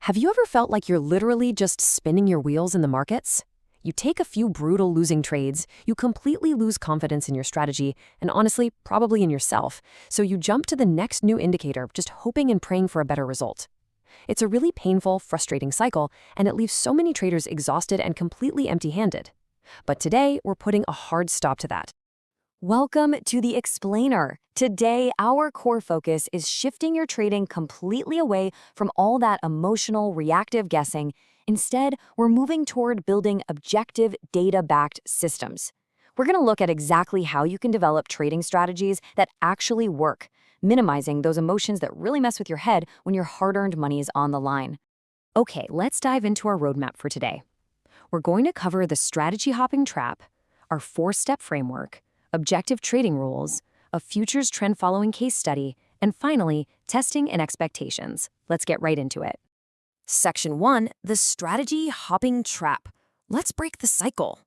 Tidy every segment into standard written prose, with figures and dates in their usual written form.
Have you ever felt like you're literally just spinning your wheels in the markets? You take a few brutal losing trades, you completely lose confidence in your strategy, and honestly, probably in yourself, so you jump to the next new indicator just hoping and praying for a better result. It's a really painful, frustrating cycle, and it leaves so many traders exhausted and completely empty-handed. But today, we're putting a hard stop to that. Welcome to The Explainer. Today, our core focus is shifting your trading completely away from all that emotional, reactive guessing. Instead, we're moving toward building objective, data-backed systems. We're going to look at exactly how you can develop trading strategies that actually work, minimizing those emotions that really mess with your head when your hard-earned money is on the line. Okay, let's dive into our roadmap for today. We're going to cover the strategy hopping trap, our 4-step framework, objective trading rules, a futures trend following case study, and finally, testing and expectations. Let's get right into it. Section 1, the strategy hopping trap. Let's break the cycle.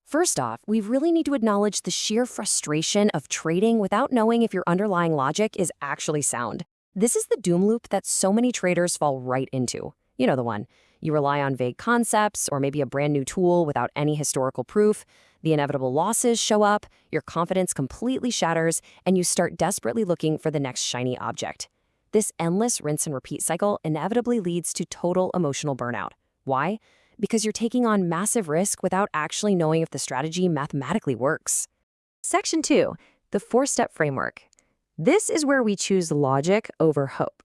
First off, we really need to acknowledge the sheer frustration of trading without knowing if your underlying logic is actually sound. This is the doom loop that so many traders fall right into. You know the one. You rely on vague concepts or maybe a brand new tool without any historical proof. The inevitable losses show up, your confidence completely shatters, and you start desperately looking for the next shiny object. This endless rinse and repeat cycle inevitably leads to total emotional burnout. Why? Because you're taking on massive risk without actually knowing if the strategy mathematically works. Section 2, the 4-step framework. This is where we choose logic over hope.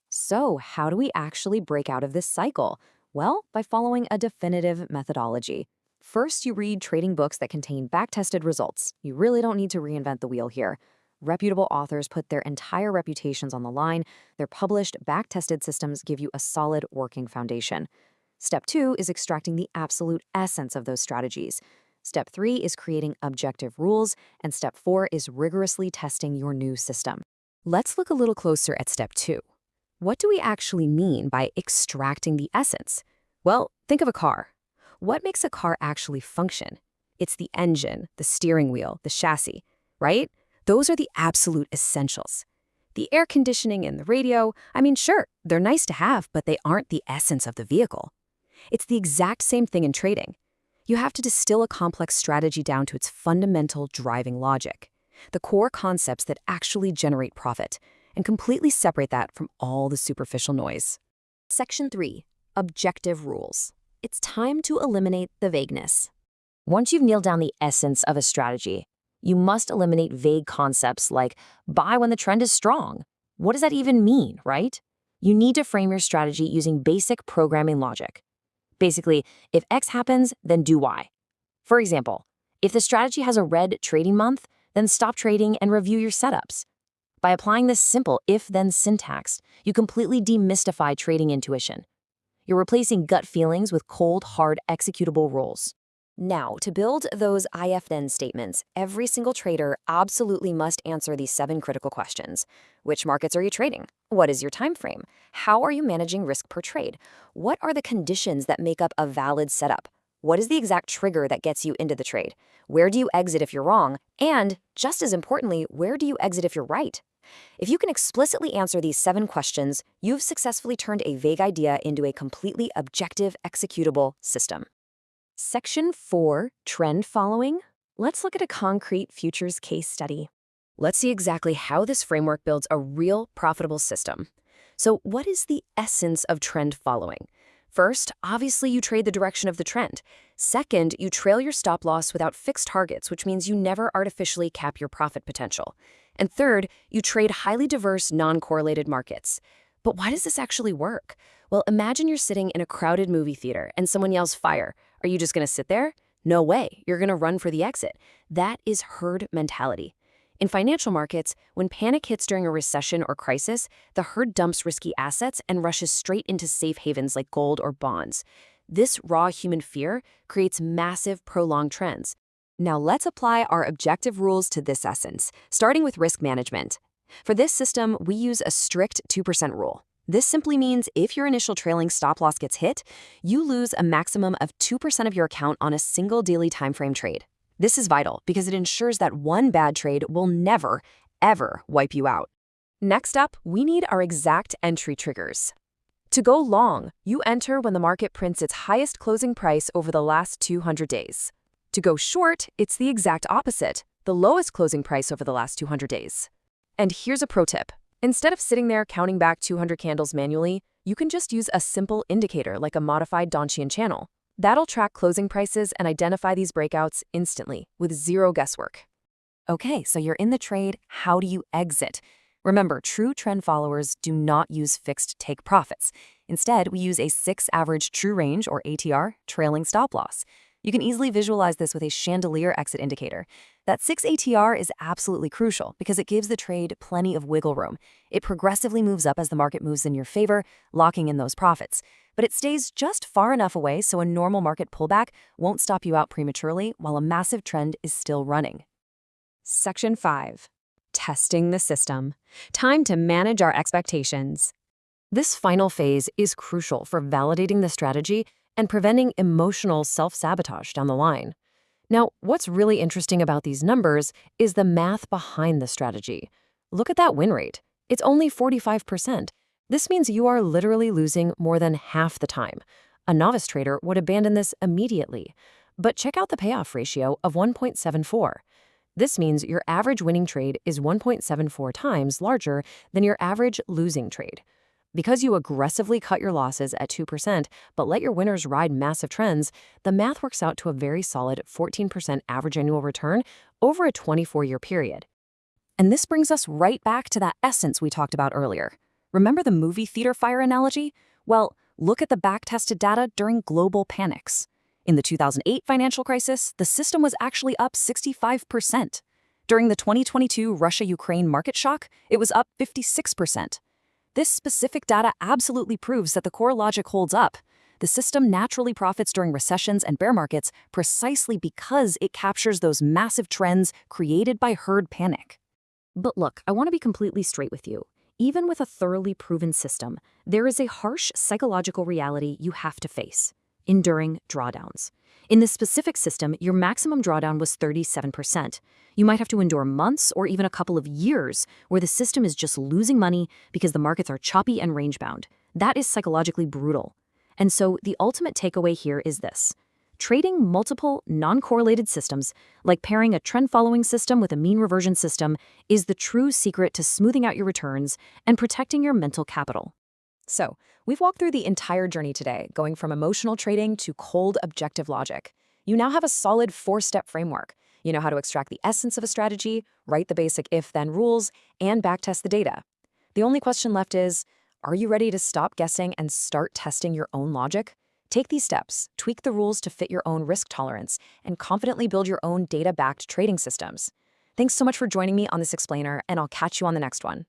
So, how do we actually break out of this cycle? Well, by following a definitive methodology. First, you read trading books that contain back-tested results. You really don't need to reinvent the wheel here. Reputable authors put their entire reputations on the line. Their published, back-tested systems give you a solid working foundation. Step 2 is extracting the absolute essence of those strategies. Step 3 is creating objective rules, and Step 4 is rigorously testing your new system. Let's look a little closer at Step 2. What do we actually mean by extracting the essence? Well, think of a car. What makes a car actually function? It's the engine, the steering wheel, the chassis, right? Those are the absolute essentials. The air conditioning and the radio, sure, they're nice to have, but they aren't the essence of the vehicle. It's the exact same thing in trading. You have to distill a complex strategy down to its fundamental driving logic, the core concepts that actually generate profit, and completely separate that from all the superficial noise. Section 3, objective rules. It's time to eliminate the vagueness. Once you've nailed down the essence of a strategy, you must eliminate vague concepts like buy when the trend is strong. What does that even mean, right? You need to frame your strategy using basic programming logic. Basically, if X happens, then do Y. For example, if the strategy has a red trading month, then stop trading and review your setups. By applying this simple if-then syntax, you completely demystify trading intuition. You're replacing gut feelings with cold, hard, executable rules. Now, to build those if-then statements, every single trader absolutely must answer these 7 critical questions. Which markets are you trading? What is your time frame? How are you managing risk per trade? What are the conditions that make up a valid setup? What is the exact trigger that gets you into the trade? Where do you exit if you're wrong? And, just as importantly, where do you exit if you're right? If you can explicitly answer these 7 questions, you've successfully turned a vague idea into a completely objective, executable system. Section 4, trend following. Let's look at a concrete futures case study. Let's see exactly how this framework builds a real, profitable system. So, what is the essence of trend following? First, obviously you trade the direction of the trend. Second, you trail your stop loss without fixed targets, which means you never artificially cap your profit potential. And third, you trade highly diverse, non-correlated markets. But why does this actually work? Well, imagine you're sitting in a crowded movie theater and someone yells fire. Are you just going to sit there? No way. You're going to run for the exit. That is herd mentality. In financial markets, when panic hits during a recession or crisis, the herd dumps risky assets and rushes straight into safe havens like gold or bonds. This raw human fear creates massive, prolonged trends. Now let's apply our objective rules to this essence, starting with risk management. For this system, we use a strict 2% rule. This simply means if your initial trailing stop loss gets hit, you lose a maximum of 2% of your account on a single daily timeframe trade. This is vital because it ensures that one bad trade will never, ever wipe you out. Next up, we need our exact entry triggers. To go long, you enter when the market prints its highest closing price over the last 200 days. To go short, it's the exact opposite, the lowest closing price over the last 200 days. And here's a pro tip. Instead of sitting there counting back 200 candles manually, you can just use a simple indicator like a modified Donchian channel. That'll track closing prices and identify these breakouts instantly, with zero guesswork. Okay, so you're in the trade. How do you exit? Remember, true trend followers do not use fixed take profits. Instead, we use a 6 average true range, or ATR, trailing stop loss. You can easily visualize this with a chandelier exit indicator. That 6 ATR is absolutely crucial because it gives the trade plenty of wiggle room. It progressively moves up as the market moves in your favor, locking in those profits. But it stays just far enough away so a normal market pullback won't stop you out prematurely while a massive trend is still running. Section 5. Testing the system. Time to manage our expectations. This final phase is crucial for validating the strategy and preventing emotional self-sabotage down the line. Now, what's really interesting about these numbers is the math behind the strategy. Look at that win rate. It's only 45%. This means you are literally losing more than half the time. A novice trader would abandon this immediately. But check out the payoff ratio of 1.74. This means your average winning trade is 1.74 times larger than your average losing trade. Because you aggressively cut your losses at 2%, but let your winners ride massive trends, the math works out to a very solid 14% average annual return over a 24-year period. And this brings us right back to that essence we talked about earlier. Remember the movie theater fire analogy? Well, look at the back-tested data during global panics. In the 2008 financial crisis, the system was actually up 65%. During the 2022 Russia-Ukraine market shock, it was up 56%. This specific data absolutely proves that the core logic holds up. The system naturally profits during recessions and bear markets precisely because it captures those massive trends created by herd panic. But look, I want to be completely straight with you. Even with a thoroughly proven system, there is a harsh psychological reality you have to face: enduring drawdowns. In this specific system, your maximum drawdown was 37%. You might have to endure months or even a couple of years where the system is just losing money because the markets are choppy and range-bound. That is psychologically brutal. And so the ultimate takeaway here is this: trading multiple non-correlated systems, like pairing a trend-following system with a mean reversion system, is the true secret to smoothing out your returns and protecting your mental capital. So, we've walked through the entire journey today, going from emotional trading to cold, objective logic. You now have a solid 4-step framework. You know how to extract the essence of a strategy, write the basic if-then rules, and backtest the data. The only question left is, are you ready to stop guessing and start testing your own logic? Take these steps, tweak the rules to fit your own risk tolerance, and confidently build your own data-backed trading systems. Thanks so much for joining me on this explainer, and I'll catch you on the next one.